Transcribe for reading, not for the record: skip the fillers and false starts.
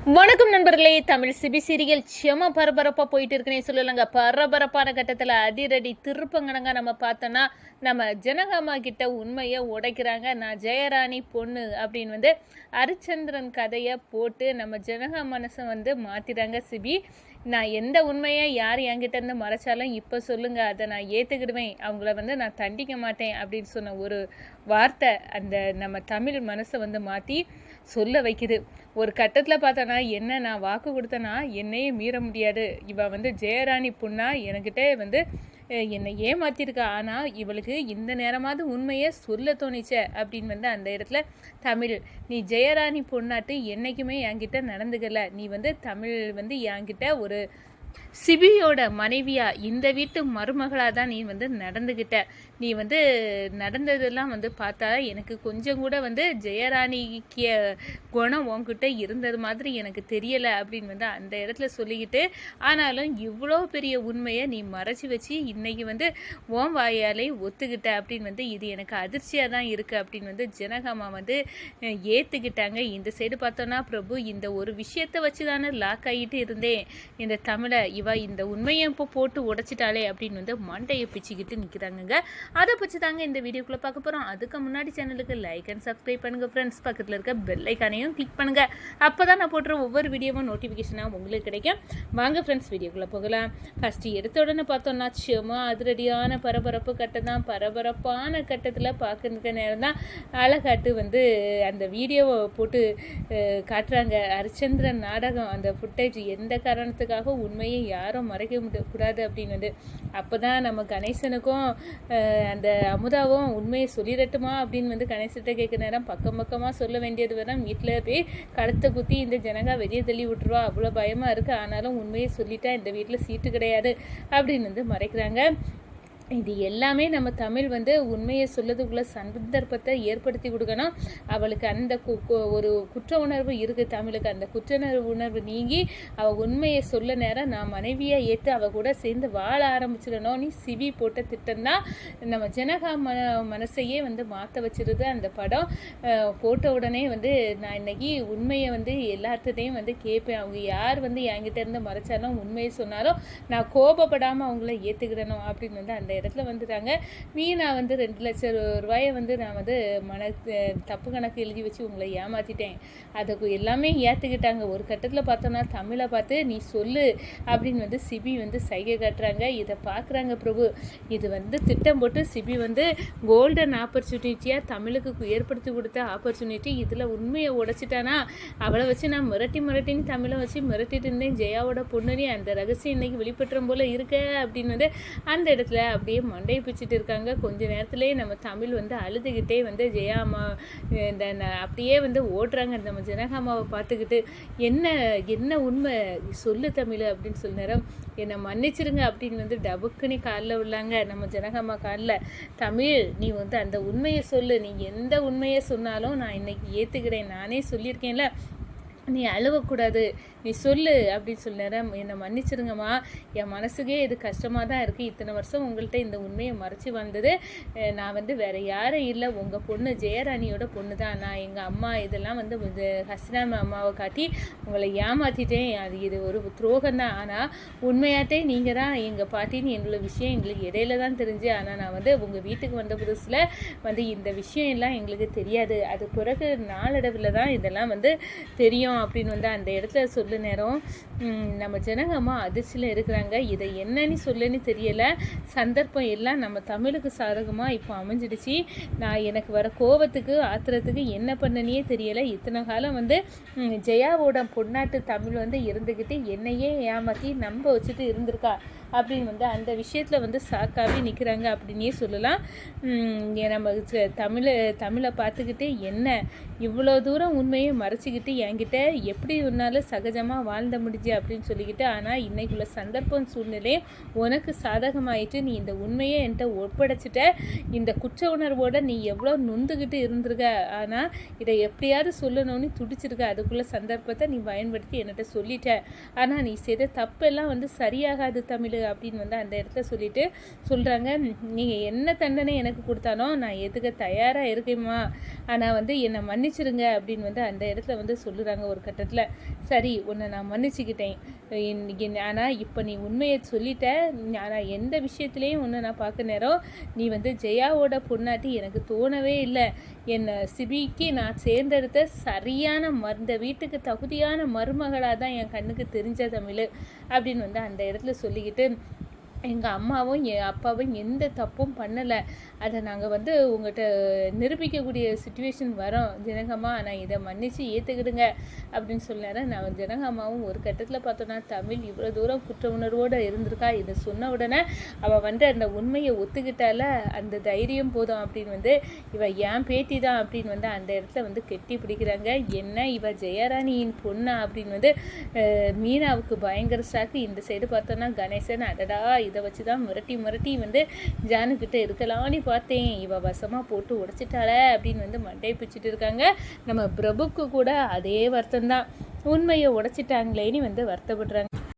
வணக்கம் நண்பர்களே. Tamil CP serial செம பரபரப்பாக போயிட்டு இருக்குன்னே சொல்லலைங்க. பரபரப்பான கட்டத்தில் அதிரடி திருப்பங்கனங்க நம்ம பார்த்தோன்னா நம்ம ஜனகாமா கிட்ட உண்மையை உடைக்கிறாங்க. நான் ஜெயராணி பொண்ணு அப்படின்னு ஹரிச்சந்திரன் கதையை போட்டு நம்ம ஜனகா மனசை மாற்றிட்டாங்க சிபி. நான் எந்த உண்மையை யார் என்கிட்ட இருந்து மறைச்சாலும் இப்போ சொல்லுங்க, அதை நான் ஏற்றுக்கிடுவேன், அவங்கள நான் தண்டிக்க மாட்டேன் அப்படின்னு சொன்ன ஒரு வார்த்தை அந்த நம்ம தமிழ் மனசை மாற்றி சொல்ல வைக்குது. ஒரு கட்டத்தில் பார்த்தோன்னா என்ன நான் வாக்கு கொடுத்தேன்னா என்னையே மீற முடியாது, இவ ஜெயராணி பொண்ணா என்கிட்ட என்னை ஏமாத்திருக்கா, ஆனால் இவளுக்கு இந்த நேரமாவது உண்மையை சொல்ல தோணிச்ச அப்படின்னு அந்த இடத்துல தமிழ் நீ ஜெயராணி பொண்ணாட்டு என்றைக்குமே என்கிட்ட நடந்துக்கல, நீ தமிழ் என்கிட்ட ஒரு சிபியோட மனைவியா இந்த வீட்டு மருமகளாக தான் நீ நடந்துக்கிட்ட. நீ நடந்ததெல்லாம் பார்த்தா எனக்கு கொஞ்சம் கூட ஜெயராணிக்கு குணம் உன்கிட்ட இருந்தது மாதிரி எனக்கு தெரியலை அப்படின்னு அந்த இடத்துல சொல்லிக்கிட்டு, ஆனாலும் இவ்வளோ பெரிய உண்மையை நீ மறைச்சி வச்சு இன்னைக்கு ஓம் வாயாலே ஒத்துக்கிட்ட அப்படின்னு இது எனக்கு அதிர்ச்சியாக தான் இருக்குது அப்படின்னு ஜனகாமா ஏற்றுக்கிட்டாங்க. இந்த சைடு பார்த்தோன்னா பிரபு இந்த ஒரு விஷயத்தை வச்சு தானே லாக் ஆகிட்டு இருந்தேன், இந்த தமிழை இவ இந்த உண்மையை இப்போ போட்டு உடைச்சிட்டாலே அப்படின்னு மண்டையை பிச்சுக்கிட்டு நிற்கிறாங்க. அதை பற்றி தாங்க இந்த வீடியோக்குள்ளே பார்க்க போகிறோம். அதுக்கு முன்னாடி சேனலுக்கு லைக் அண்ட் சப்ஸ்கிரைப் பண்ணுங்கள் ஃப்ரெண்ட்ஸ். பக்கத்தில் இருக்க பெல் ஐக்கானையும் கிளிக் பண்ணுங்கள். அப்போ தான் நான் போடுற ஒவ்வொரு வீடியோவும் நோட்டிஃபிகேஷனாக உங்களுக்கு கிடைக்கும். வாங்க ஃப்ரெண்ட்ஸ் வீடியோக்குள்ளே போகலாம். ஃபஸ்ட்டு எடுத்த உடனே பார்த்தோம்னா சும்மா அதிரடியான பரபரப்பு கட்டம் தான். பரபரப்பான கட்டத்தில் பார்க்குற நேரம் தான் அழகாட்டு அந்த வீடியோவை போட்டு காட்டுறாங்க. ஹரிச்சந்திரன் நாடகம் அந்த ஃபுட்டேஜ் எந்த காரணத்துக்காக உண்மையை யாரும் மறைக்க கூடாது அப்படின்னு அப்போ தான் நம்ம கணேசனுக்கும் அந்த அமுதாவும் உண்மையை சொல்லிடட்டுமா அப்படின்னு கணேசத்தை கேட்குற நேரம் பக்கமாக சொல்ல வேண்டியது வேணாம், வீட்டில் போய் கழுத்தை குத்தி இந்த ஜனகா வெளியே தள்ளி விட்டுருவா, அவ்வளோ பயமாக இருக்குது, ஆனாலும் உண்மையை சொல்லிட்டா இந்த வீட்டில் சீட்டு கிடையாது அப்படின்னு மறைக்கிறாங்க. இது எல்லாமே நம்ம தமிழ் உண்மையை சொல்லதுக்குள்ள சந்தர்ப்பத்தை ஏற்படுத்தி கொடுக்கணும். அவளுக்கு அந்த ஒரு குற்ற உணர்வு இருக்குது தமிழுக்கு. அந்த குற்ற உணர்வு நீங்கி அவள் உண்மையை சொல்ல நேரம் நான் மனைவியாக ஏற்று அவள் கூட சேர்ந்து வாழ ஆரம்பிச்சிடணும். நீ சிவி போட்ட திட்டம்தான் நம்ம ஜனகா மனசையே மாற்ற வச்சிருது அந்த படம். போட்ட உடனே நான் இன்னைக்கு உண்மையை எல்லாத்துட்டையும் கேட்பேன், அவங்க யார் என்கிட்ட இருந்து மறைச்சாலும் உண்மையை சொன்னாலும் நான் கோபப்படாமல் அவங்கள ஏற்றுக்கிடணும் அப்படின்னு அந்த இடத்துல வந்துட்டாங்க. மீனா 2 லட்சம் ரூபாயை நான் தப்பு கணக்கு எழுதி வச்சு உங்களை ஏமாத்திட்டேன், அதுக்கு எல்லாமே ஏற்றுக்கிட்டாங்க. ஒரு கட்டத்தில் பார்த்தோன்னா தமிழை பார்த்து நீ சொல்லு அப்படின்னு சிபி சைகை காட்டுறாங்க. இதை பார்க்குறாங்க பிரபு. இது திட்டம் போட்டு சிபி கோல்டன் ஆப்பர்ச்சுனிட்டியாக தமிழுக்கு ஏற்படுத்தி கொடுத்த ஆப்பர்ச்சுனிட்டி. இதில் உண்மையை உடைச்சிட்டானா அவளை வச்சு நான் மிரட்டின்னு தமிழை வச்சு மிரட்டிட்டு இருந்தேன், ஜெயாவோட பொண்ணுனே அந்த ரகசியம் இன்னைக்கு வெளிப்பற்றும் போல இருக்க அப்படின்னு அந்த இடத்துல அப்படியே மண்டையை பிச்சுட்டு இருக்காங்க. கொஞ்ச நேரத்துலேயே நம்ம தமிழ் அழுதுகிட்டே ஜெயாமா அப்படியே ஓடுறாங்க நம்ம ஜனகாமாவை பார்த்துக்கிட்டு. என்ன உண்மை சொல்லு தமிழ் அப்படின்னு சொல்ல நேரம் என்னை மன்னிச்சிருங்க அப்படின்னு டபுக்குன்னு காலில் விடலாங்க நம்ம ஜனகாமா காலில். தமிழ் நீ அந்த உண்மையை சொல்லு, நீ எந்த உண்மையை சொன்னாலும் நான் இன்னைக்கு ஏற்றுக்கிறேன், நானே சொல்லியிருக்கேன்ல, நீ அழுவக்கூடாது, நீ சொல்லு அப்படின்னு சொல்ல நேரம் என்னை மன்னிச்சிருங்கம்மா, என் மனசுக்கே இது கஷ்டமாக தான் இருக்குது, இத்தனை வருஷம் உங்கள்கிட்ட இந்த உண்மையை மறைச்சி வந்தது நான் வேறு யாரும் இல்லை, உங்கள் பொண்ணு ஜெயராணியோட பொண்ணு தான், நான் எங்கள் அம்மா இதெல்லாம் ஹஸ்னா அம்மாவை காட்டி உங்களை ஏமாற்றிட்டேன், அது இது ஒரு துரோகம் தான், ஆனால் உண்மையாட்டே நீங்கள் தான் எங்கள் பாட்டின்னு எங்களோட விஷயம் எங்களுக்கு இடையில தான் தெரிஞ்சு, ஆனால் நான் உங்கள் வீட்டுக்கு வந்த புதுசில் இந்த விஷயம் எல்லாம் எங்களுக்கு தெரியாது, அது பிறகு நாளடைவில் தான் இதெல்லாம் தெரியும் அப்படின்னு அந்த இடத்துல சொல்ல நேரம் நம்ம ஜனகம்மா அதிர்ச்சியில் இருக்கிறாங்க. இதை என்னன்னு சொல்லன்னு தெரியலை, சந்தர்ப்பம் எல்லாம் நம்ம தமிழுக்கு சாதகமாக இப்போ அமைஞ்சிடுச்சு. நான் எனக்கு வர கோபத்துக்கு ஆத்திரத்துக்கு என்ன பண்ணனே தெரியலை, இத்தனை காலம் ஜெயாவோட பொன்னாட்டு தமிழ் இருந்துக்கிட்டு என்னையே ஏமாற்றி நம்ப வச்சுட்டு இருந்திருக்கா அப்படின்னு அந்த விஷயத்தில் சாக்காவே நிற்கிறாங்க அப்படின்னே சொல்லலாம். நம்ம தமிழை பார்த்துக்கிட்டு என்ன இவ்வளோ தூரம் உண்மையை மறைச்சிக்கிட்டு என்கிட்ட எப்படி ஒன்றாலும் சகஜமாக வாழ்ந்த முடிஞ்சு அப்படின்னு சொல்லிக்கிட்டு, ஆனால் இன்னைக்குள்ள சந்தர்ப்பம் சூழ்நிலை உனக்கு சாதகமாயிட்டு நீ இந்த உண்மையை என்கிட்ட ஒப்படைச்சிட்ட, இந்த குற்ற உணர்வோடு நீ எவ்வளோ நொந்துக்கிட்டு இருந்திருக்க, ஆனால் இதை எப்படியாவது சொல்லணும்னு துடிச்சிருக்க, அதுக்குள்ள சந்தர்ப்பத்தை நீ பயன்படுத்தி என்கிட்ட சொல்லிட்ட, ஆனால் நீ செய்த தப்பெல்லாம் சரியாகாது தமிழ் அப்படின்னு அந்த இடத்துல சொல்லிட்டு சொல்கிறாங்க. நீங்கள் என்ன தண்டனை எனக்கு கொடுத்தாலும் நான் எதுக்க தயாராக இருக்கேம்மா, ஆனால் என்னை மன்னிச்சிருங்க அப்படின்னு அந்த இடத்துல சொல்லுறாங்க. ஒரு கட்டத்தில். சரி, உன்னை நான் மன்னிச்சுக்கிட்டேன், ஆனால் இப்போ நீ உண்மையை சொல்லிட்ட. ஆனால் எந்த விஷயத்துலேயும் ஒன்று நான் பார்க்க நேரம் நீ ஜெயாவோட பொண்ணாட்டி எனக்கு தோணவே இல்லை. என்னை சிபிக்கு நான் தேர்ந்தெடுத்த சரியான இந்த வீட்டுக்கு தகுதியான மருமகளாக தான் என் கண்ணுக்கு தெரிஞ்ச தமிழ் அப்படின்னு அந்த இடத்துல சொல்லிக்கிட்டு, எங்கள் அம்மாவும் என் அப்பாவும் எந்த தப்பும் பண்ணலை. அதை நாங்கள் உங்கள்கிட்ட நிரூபிக்கக்கூடிய சுச்சுவேஷன் வரோம் ஜனகம்மா, நான் இதை மன்னித்து ஏற்றுக்கிடுங்க அப்படின்னு சொன்னார். நான் ஜனகம்மாவும் ஒரு கட்டத்தில் பார்த்தோன்னா, தமிழ் இவ்வளோ தூரம் குற்ற உணர்வோடு இருந்திருக்கா, இதை சொன்ன உடனே அவள் அந்த உண்மையை ஒத்துக்கிட்டால அந்த தைரியம் போதும் அப்படின்னு இவ ஏன் பேத்தி தான் அப்படின்னு அந்த இடத்துல கெட்டி பிடிக்கிறாங்க. என்ன இவ ஜெயராணியின் பொண்ணா அப்படின்னு மீனாவுக்கு பயங்கர சாக்கு. இந்த சைடு பார்த்தோன்னா கணேசன், அடடா இதை வச்சு தான் மிரட்டி ஜானுக்கிட்ட இருக்கலான்னு பார்த்தேன், இவ வசமாக போட்டு உடைச்சிட்டாள அப்படின்னு மண்டை பிடிச்சிட்டு இருக்காங்க. நம்ம பிரபுக்கு கூட அதே வருத்தம் தான், உண்மையை உடைச்சிட்டாங்களேன்னு வருத்தப்படுறாங்க.